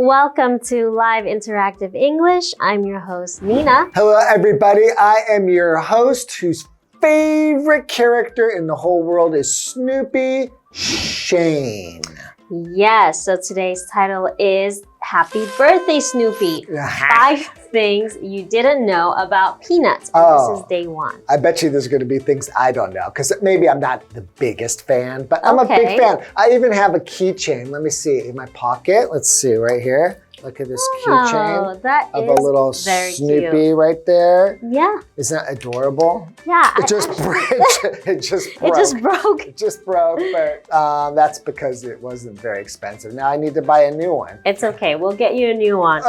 Welcome to Live Interactive English. I'm your host, Nina. Hello, everybody. I am your host whose favorite character in the whole world is Snoopy, Shane. Yes, so today's title is Happy Birthday, Snoopy. 5 things you didn't know about peanuts. And this is day 1. I bet you there's going to be things I don't know because maybe I'm not the biggest fan, but I'm a big fan. I even have a keychain. Let me see in my pocket. Let's see right here. Look at this keychain of a little Snoopy cute. right there. Yeah. Isn't that adorable? Yeah. It just broke. It just broke, but that's because it wasn't very expensive. Now I need to buy a new one. It's okay. We'll get you a new one.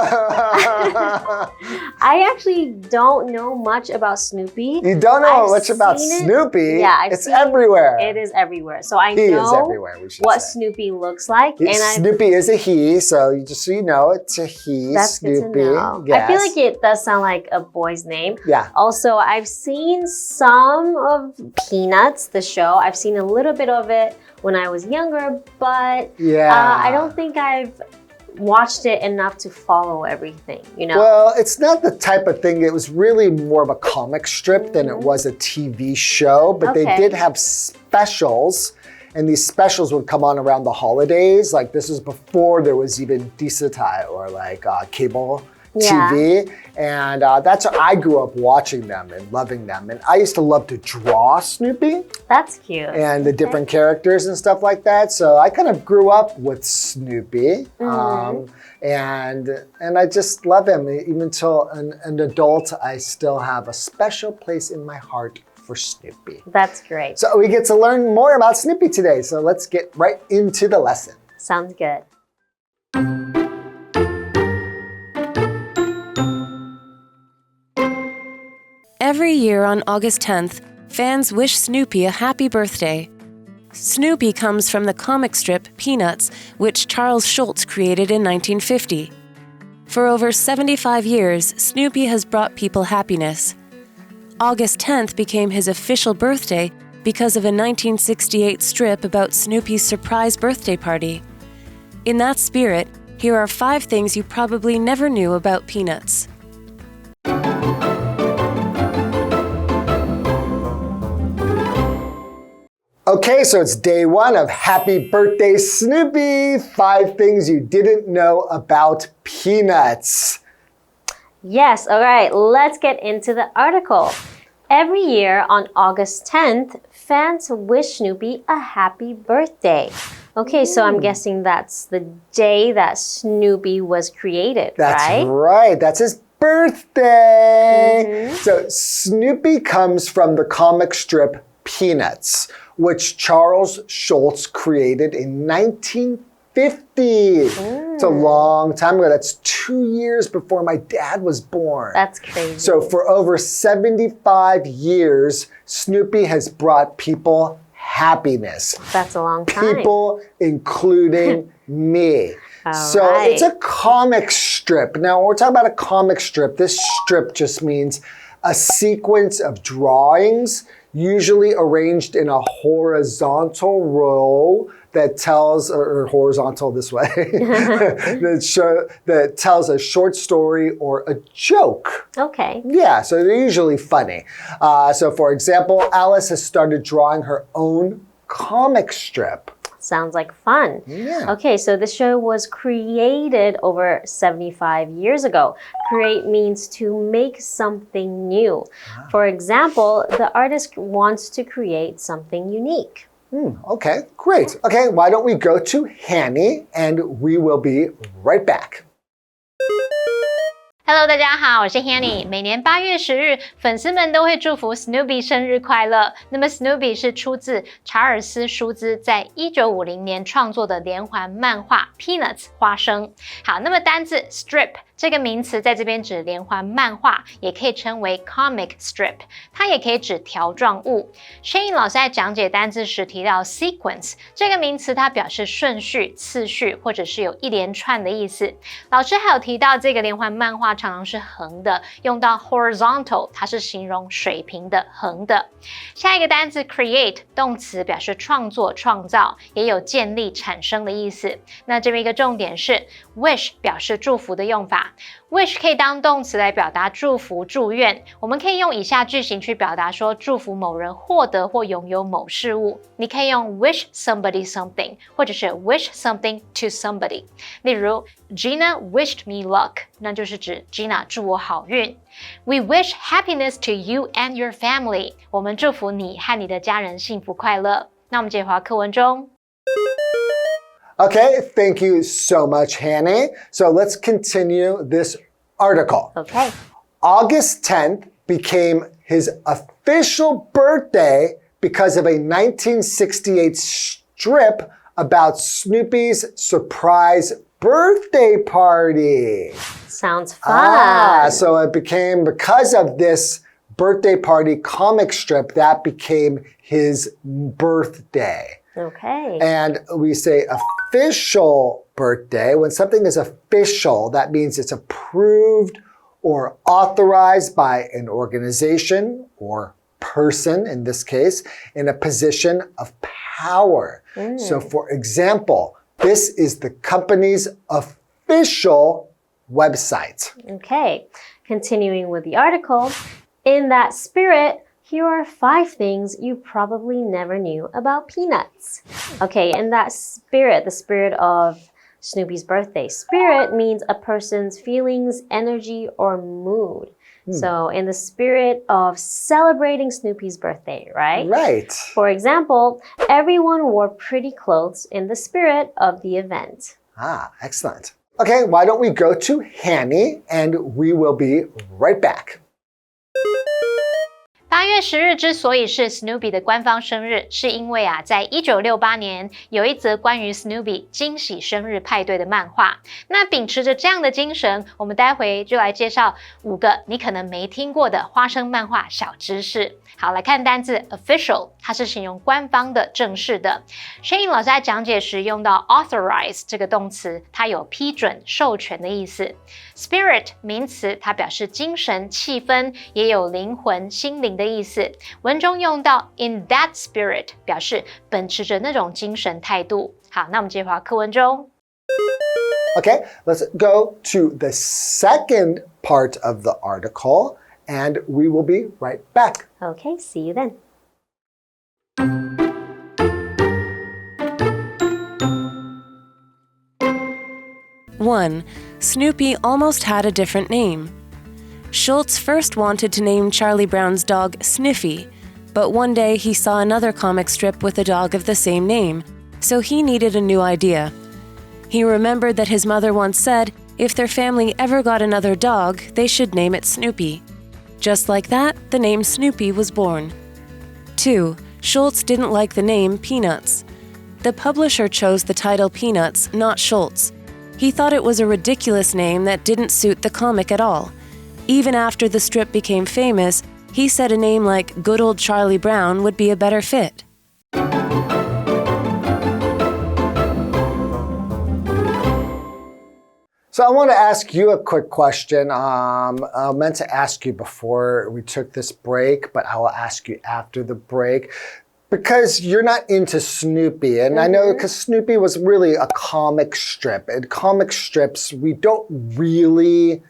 I actually don't know much about Snoopy. You don't know much about Snoopy? Yeah, it's everywhere. It is everywhere. So I know is everywhere, what Snoopy looks like. Snoopy is a he, so just so you know, it's a he. That's Snoopy. Good to know. Yes. I feel like it does sound like a boy's name. Yeah. Also, I've seen some of Peanuts, the show. I've seen a little bit of it when I was younger, but I don't think I've watched it enough to follow everything, you know? Well, it's not the type of thing. It was really more of a comic strip than it was a TV show, but they did have specials. And these specials would come on around the holidays. Like this is before there was even Disatai or like cable TV. And that's how I grew up watching them and loving them. And I used to love to draw Snoopy. That's cute. And the different characters and stuff like that. So I kind of grew up with Snoopy. And I just love him. Even until an adult, I still have a special place in my heart for Snoopy. That's great. So we get to learn more about Snoopy today. So let's get right into the lesson. Sounds good. Every year on August 10th, fans wish Snoopy a happy birthday. Snoopy comes from the comic strip Peanuts, which Charles Schulz created in 1950. For over 75 years, Snoopy has brought people happiness. August 10th became his official birthday because of a 1968 strip about Snoopy's surprise birthday party. In that spirit, here are 5 things you probably never knew about Peanuts. Okay, so it's day 1 of Happy Birthday, Snoopy. 5 things you didn't know about Peanuts. Yes, all right, let's get into the article. Every year on August 10th, fans wish Snoopy a happy birthday. Okay, so I'm guessing that's the day that Snoopy was created, That's right? right. That's his birthday. So Snoopy comes from the comic strip Peanuts, which Charles Schulz created in 1950. It's a long time ago. That's 2 years before my dad was born. That's crazy. So for over 75 years, Snoopy has brought people happiness. That's a long time. People, including me. It's a comic strip. Now, when we're talking about a comic strip, this strip just means a sequence of drawings, usually arranged in a horizontal row that tells, or horizontal this way, that tells a short story or a joke. Okay. Yeah, so they're usually funny. So for example, Alice has started drawing her own comic strip. Sounds like fun. Yeah. Okay, so the show was created over 75 years ago. Create means to make something new. For example, the artist wants to create something unique. Okay, great. Okay, why don't we go to Hanny and we will be right back. Hello， 大家好，我是 Hanny。每年8月10日，粉丝们都会祝福 Snoopy 生日快乐。那么 Snoopy 是出自查尔斯·舒兹在1950年创作的连环漫画 Peanuts 花生。好，那么单字 strip 这个名词在这边指连环漫画，也可以称为 comic strip， 它也可以指条状物。Shane 老师在讲解单字时提到 sequence 这个名词，它表示顺序、次序，或者是有一连串的意思。老师还有提到这个连环漫画常常是横的，用到 horizontal， 它是形容水平的、横的。下一个单字 create 动词表示创作、创造，也有建立、产生的意思。那这边一个重点是 wish 表示祝福的用法。wish 可以当动词来表达祝福、祝愿。我们可以用以下句型去表达说祝福某人获得或拥有某事物。你可以用 wish somebody something， 或者是 wish something to somebody。例如 Gina wished me luck， 那就是指 Gina 祝我好运。We wish happiness to you and your family。 我们祝福你和你的家人幸福快乐。那我们接回到课文中。Okay, thank you so much, Hanny. So let's continue this article. Okay. August 10th became his official birthday because of a 1968 strip about Snoopy's surprise birthday party. Sounds fun. So it became, because of this birthday party comic strip, that became his birthday. Okay. And we say official birthday. When something is official, that means it's approved or authorized by an organization or person, in this case, in a position of power. So for example, this is the company's official website. Okay. Continuing with the article, in that spirit, here are 5 things you probably never knew about peanuts. Okay, in that spirit, the spirit of Snoopy's birthday. Spirit means a person's feelings, energy, or mood. So in the spirit of celebrating Snoopy's birthday, right? Right. For example, everyone wore pretty clothes in the spirit of the event. Excellent. Okay, why don't we go to Hanny and we will be right back. 8月10日之所以是 Snoopy 的官方生日，是因为在1968年有一则关于 Snoopy 惊喜生日派对的漫画。那秉持着这样的精神，我们待会就来介绍5个你可能没听过的花生漫画小知识。好，来看单字 official， 它是形容官方的、正式的。Shane 老师在讲解时用到 authorize 这个动词，它有批准、授权的意思。Spirit 名词，它表示精神、气氛，也有灵魂、心灵的意思。文中用到 in that spirit， 表示秉持着那种精神态度。好，那我们接回到课文中。Okay, let's go to the second part of the article, and we will be right back. Okay, see you then. One, Snoopy almost had a different name. Schultz first wanted to name Charlie Brown's dog Sniffy, but one day he saw another comic strip with a dog of the same name, so he needed a new idea. He remembered that his mother once said if their family ever got another dog, they should name it Snoopy. Just like that, the name Snoopy was born. 2. Schultz didn't like the name Peanuts. The publisher chose the title Peanuts, not Schultz. He thought it was a ridiculous name that didn't suit the comic at all. Even after the strip became famous, he said a name like Good Old Charlie Brown would be a better fit. So I want to ask you a quick question. I meant to ask you before we took this break, but I will ask you after the break. Because you're not into Snoopy, and I know because Snoopy was really a comic strip. And comic strips, we don't really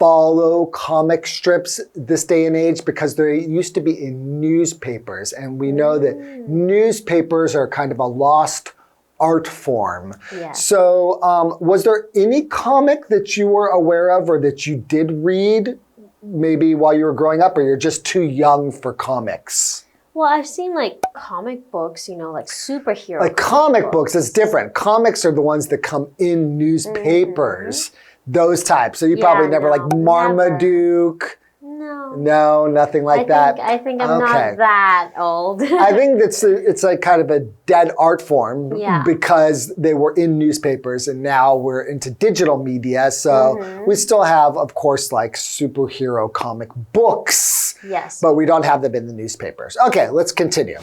follow comic strips this day and age because they used to be in newspapers. And we know that newspapers are kind of a lost art form. Yes. So was there any comic that you were aware of or that you did read maybe while you were growing up, or you're just too young for comics? Well, I've seen like comic books, you know, like superhero. Like comic books is different. Comics are the ones that come in newspapers. Those types. So you probably never like Marmaduke. No, No. No, nothing like that. I think I'm not that old. I think it's like kind of a dead art form because they were in newspapers and now we're into digital media. So we still have, of course, like superhero comic books. Yes. But we don't have them in the newspapers. Okay, let's continue.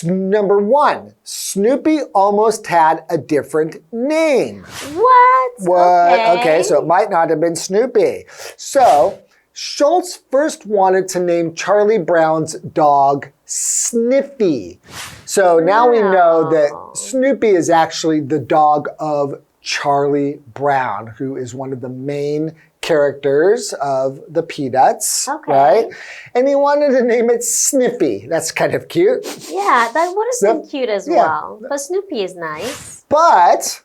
Number 1, Snoopy almost had a different name. What? Okay, so it might not have been Snoopy. So Schultz first wanted to name Charlie Brown's dog Sniffy. So now we know that Snoopy is actually the dog of Charlie Brown, who is one of the main characters of the Peanuts, right? And he wanted to name it Sniffy. That's kind of cute. Yeah, that would have been cute as well. But Snoopy is nice. But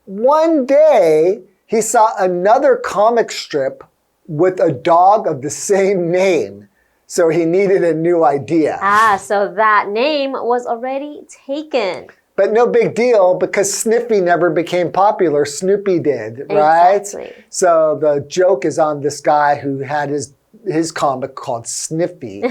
one day, he saw another comic strip with a dog of the same name. So he needed a new idea. So that name was already taken. But no big deal because Sniffy never became popular. Snoopy did, right? Exactly. So the joke is on this guy who had his comic called Sniffy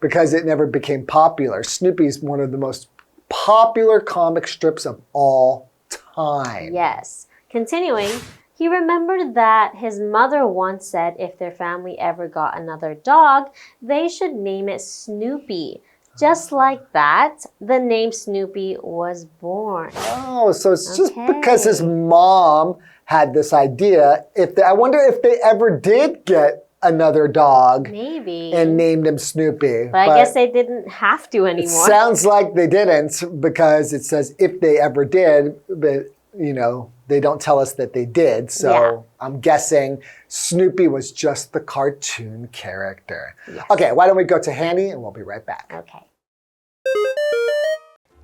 because it never became popular. Snoopy is one of the most popular comic strips of all time. Yes. Continuing, he remembered that his mother once said if their family ever got another dog, they should name it Snoopy. Just like that, the name Snoopy was born. Oh, so it's just because his mom had this idea. I wonder if they ever did get another dog. Maybe. And named him Snoopy. But I guess they didn't have to anymore. It sounds like they didn't because it says if they ever did, but they don't tell us that they did. So I'm guessing Snoopy was just the cartoon character. Yes. Okay, why don't we go to Hanny and we'll be right back. Okay.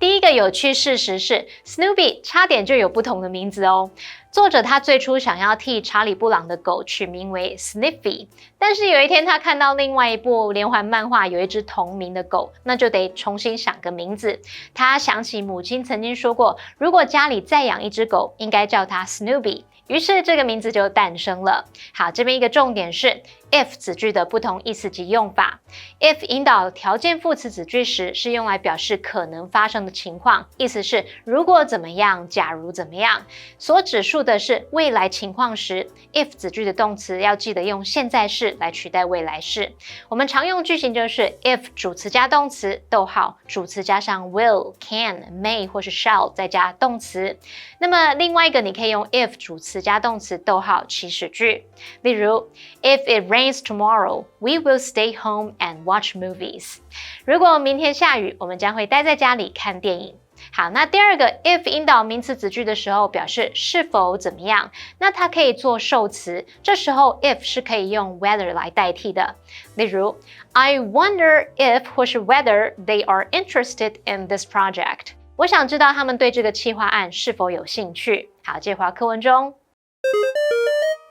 第一个有趣事实是 ，Snoopy 差点就有不同的名字哦。作者他最初想要替查理布朗的狗取名为 Sniffy， 但是有一天他看到另外一部连环漫画有一只同名的狗，那就得重新想个名字。他想起母亲曾经说过，如果家里再养一只狗，应该叫它 Snoopy。于是这个名字就诞生了。好，这边一个重点是 if 子句的不同意思及用法。if 引导条件副词子句时，是用来表示可能发生的情况，意思是如果怎么样，假如怎么样。所指述的是未来情况时 ，if 子句的动词要记得用现在式来取代未来式。我们常用句型就是 if 主词加动词，逗号，主词加上 will、can、may 或是 shall 再加动词。那么另外一个你可以用 if 主词加动词，逗号，祈使句。例如 ，If it rains tomorrow, we will stay home and watch movies. 如果明天下雨，我们将会待在家里看电影。好，那第二个 if 引导名词子句的时候，表示是否怎么样，那它可以做受词，这时候 if 是可以用 whether 来代替的。例如 I wonder if 或是 whether they are interested in this project. 我想知道他们对这个企划案是否有兴趣。好，这话课文中。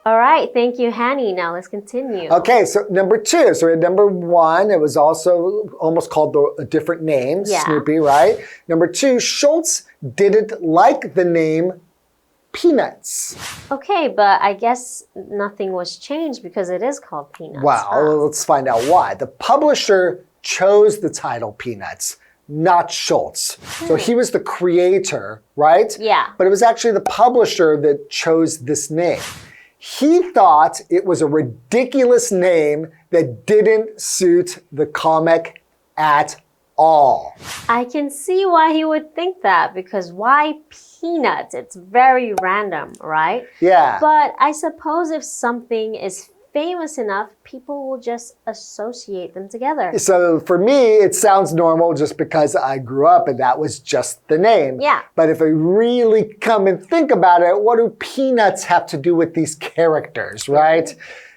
All right, thank you, Hanny. Now let's continue. Okay, so number 2. So we had number 1. It was also almost called a different name, Snoopy, right? Number 2, Schultz didn't like the name Peanuts. Okay, but I guess nothing was changed because it is called Peanuts. Well, let's find out why. The publisher chose the title Peanuts, not Schultz. So he was the creator, right? Yeah. But it was actually the publisher that chose this name. He thought it was a ridiculous name that didn't suit the comic at all. I can see why he would think that, because why peanuts? It's very random, right? Yeah. But I suppose if something is famous enough, people will just associate them together. So for me, it sounds normal just because I grew up and that was just the name. Yeah. But if I really come and think about it, what do peanuts have to do with these characters, right?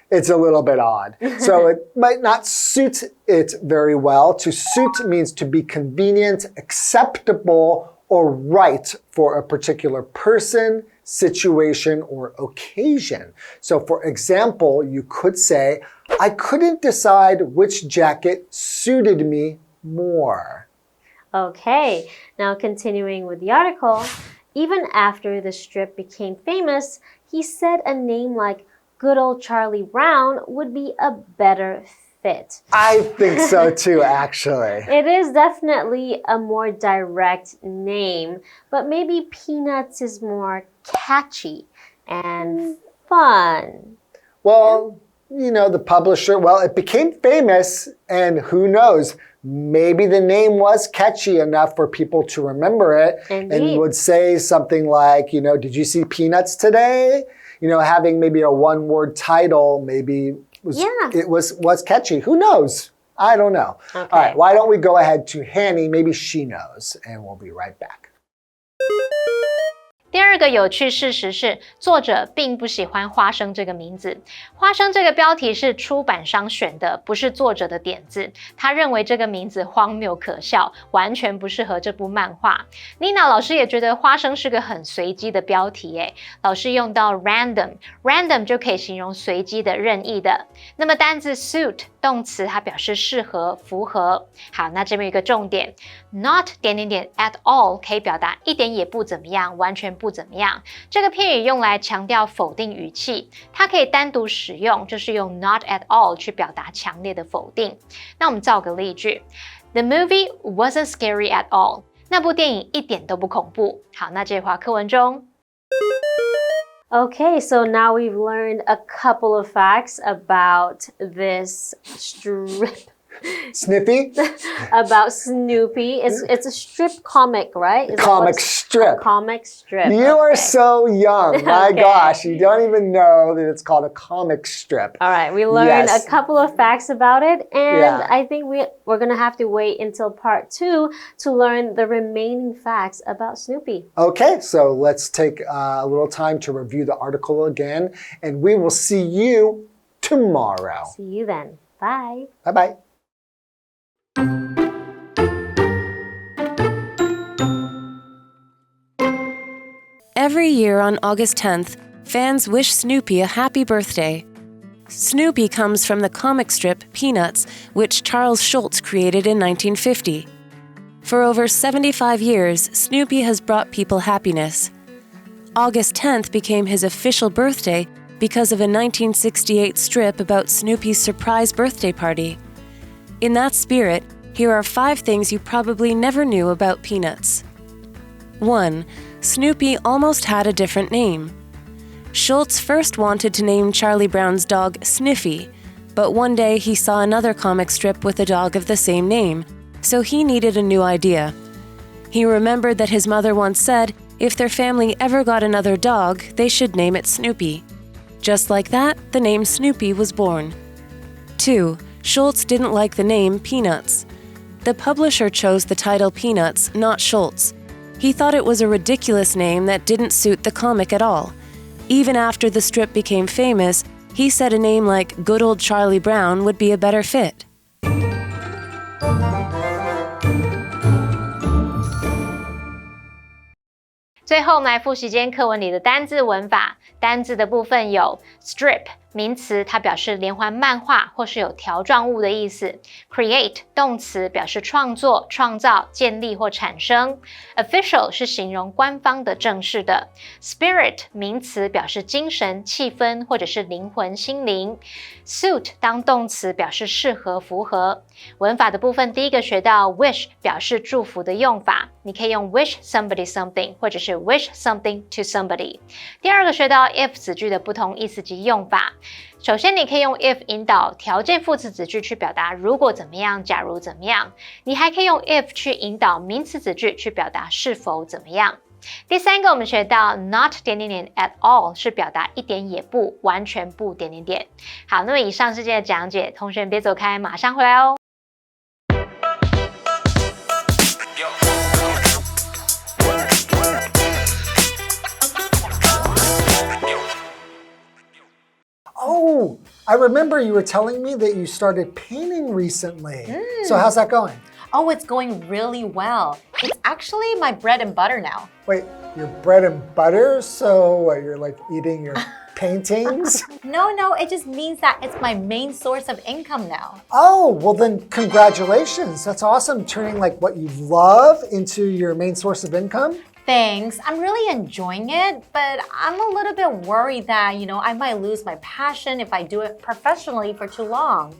It's a little bit odd. So it might not suit it very well. To suit means to be convenient, acceptable, or right for a particular person, situation, or occasion. So for example, you could say, I couldn't decide which jacket suited me more. Okay, now continuing with the article, even after the strip became famous, he said a name like Good Old Charlie Brown would be a better fit. I think so too, actually. It is definitely a more direct name, but maybe Peanuts is more catchy and fun. Well, you know, the publisher, well, it became famous, and who knows, maybe the name was catchy enough for people to remember it. Indeed. And would say something like, you know, did you see Peanuts today? You know, having maybe a one-word title maybe it was catchy. Who knows? I don't know. Okay. All right, why don't we go ahead to Hanny? Maybe she knows, and we'll be right back. 第二个有趣事实是，作者并不喜欢花生这个名字。花生这个标题是出版商选的，不是作者的点子。他认为这个名字荒谬可笑，完全不适合这部漫画。Nina 老师也觉得花生是个很随机的标题耶。老师用到 random 就可以形容随机的、任意的。那么单字 suit 动词，它表示适合、符合。好，那这边有一个重点 ，not at all 可以表达一点也不怎么样，完全不怎么样。这个片语用来强调否定语气，它可以单独使用，就是用 not at all 去表达强烈的否定。那我们造个例句 ：The movie wasn't scary at all。那部电影一点都不恐怖。好，那这句话课文中。Okay, so now we've learned a couple of facts about this strip. Sniffy? About Snoopy. It's a strip comic, right? Comic strip. Comic strip. You are so young. My gosh, you don't even know that it's called a comic strip. All right, we learned a couple of facts about it, and I think we're going to have to wait until part 2 to learn the remaining facts about Snoopy. Okay, so let's take a little time to review the article again, and we will see you tomorrow. See you then. Bye. Bye-bye. Every year on August 10th, fans wish Snoopy a happy birthday. Snoopy comes from the comic strip Peanuts, which Charles Schulz created in 1950. For over 75 years, Snoopy has brought people happiness. August 10th became his official birthday because of a 1968 strip about Snoopy's surprise birthday party. In that spirit, here are 5 things you probably never knew about Peanuts. 1. Snoopy almost had a different name. Schulz first wanted to name Charlie Brown's dog Sniffy, but one day he saw another comic strip with a dog of the same name, so he needed a new idea. He remembered that his mother once said if their family ever got another dog, they should name it Snoopy. Just like that, the name Snoopy was born. 2. Schulz didn't like the name Peanuts. The publisher chose the title Peanuts, not Schulz. He thought it was a ridiculous name that didn't suit the comic at all. Even after the strip became famous, he said a name like Good Old Charlie Brown would be a better fit. 最后，我们来复习今天课文里的单字文法。单字的部分有 strip 名词，它表示连环漫画或是有条状物的意思。create 动词表示创作、创造、建立或产生。official 是形容官方的、正式的。spirit 名词表示精神、气氛或者是灵魂、心灵。suit 当动词表示适合、符合。文法的部分，第一个学到 wish 表示祝福的用法，你可以用 wish somebody something 或者是 wish something to somebody。第二个学到 if 子句的不同意思及用法。首先，你可以用 if 引导条件副词子句去表达如果怎么样、假如怎么样。你还可以用 if 去引导名词子句去表达是否怎么样。第三个，我们学到 not at all 是表达一点也不、完全不。好，那么以上是今天的讲解，同学们别走开，马上回来哦。Oh, I remember you were telling me that you started painting recently. So how's that going? Oh, it's going really well. It's actually my bread and butter now. Wait, your bread and butter? So what, you're like eating your paintings? No, it just means that it's my main source of income now. Oh, well then congratulations. That's awesome. Turning like what you love into your main source of income. Thanks. I'm really enjoying it, but I'm a little bit worried that, I might lose my passion if I do it professionally for too long.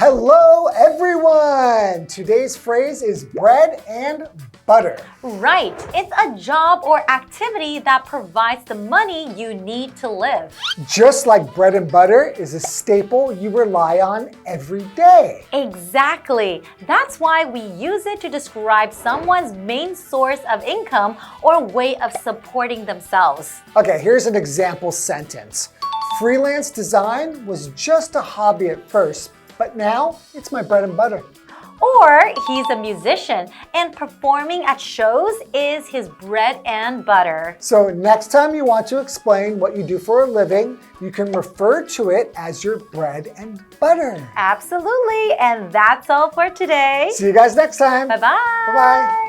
Hello, everyone! Today's phrase is bread and butter. Right. It's a job or activity that provides the money you need to live. Just like bread and butter is a staple you rely on every day. Exactly. That's why we use it to describe someone's main source of income or way of supporting themselves. Okay, here's an example sentence. Freelance design was just a hobby at first, but now it's my bread and butter. Or he's a musician and performing at shows is his bread and butter. So next time you want to explain what you do for a living, you can refer to it as your bread and butter. Absolutely. And that's all for today. See you guys next time. Bye-bye. Bye-bye.